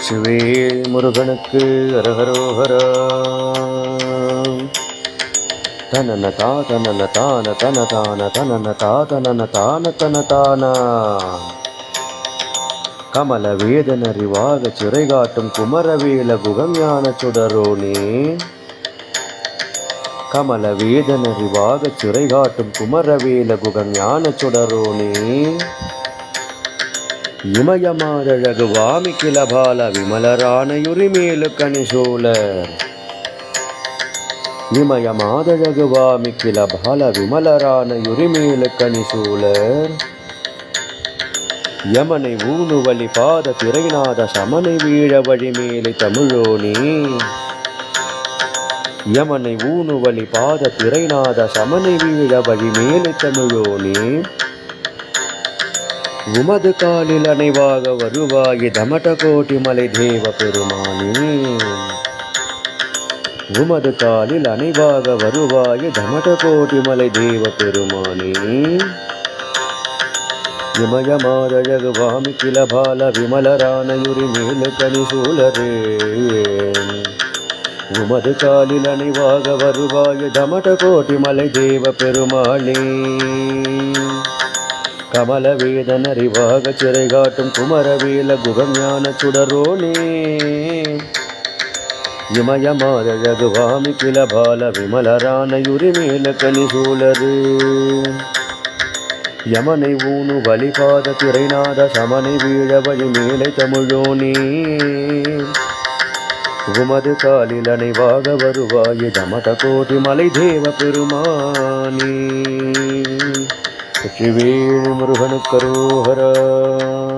வெற்றிவேல் முருகனுக்கு அரஹரோஹரா. தனன தான தான தன தான தனன தான தான தன தானா. கமல வேதனறிவாக சிறை காட்டும் குமரவேல குகம் ஞான சுடரோனே. கமல வேதனறிவாக சிறை காட்டும் குமரவேல குகம் ஞான சுடரோனே. இமயமாதழகு வாமி கிளபால விமலரானையுரிமேலு கணிசூலர். இமயமாதழகு வாமி கிளபால விமலரானையுரிமேலு கணிசூலர். யமனை ஊனு வழி பாத திரைநாத சமனை வீழ வழிமேலை தமிழோனே. யமனை ஊனு வழி பாத திரைநாத சமனை வீழ வழிமேலை தமிழோனே. உமது காலில் அணைவாக வருவாய் தமட கோட்டி மலை தேவ பெருமானே. உமது காலில் அணைவாக வருவாய் தமட கோட்டி மலை தேவ பெருமானே. இமயமாதழகு வாமி கிளபால விமலரானையுரிமேலு கணிசூலரே. உமது காலில் அணைவாக வருவாய் தமட கோட்டி மலை தேவ பெருமானே. கமல வேதனறிவாக சிறை காட்டும் குமரவேல குகம் ஞான சுடரோனே. இமயமாதழகு வாமி கிளபால விமலரானையுரிமேலு கணிசூலரே. யமனை ஊனு வழிபாத திரைநாத சமனை வீழ வழிமேலை தமிழோனே. உமது காலில் அணைவாக வருவாய் தமட கோட்டி மலை தேவ பெருமானே. வெற்றிவேல் முருகனுக்கு அரோகரா.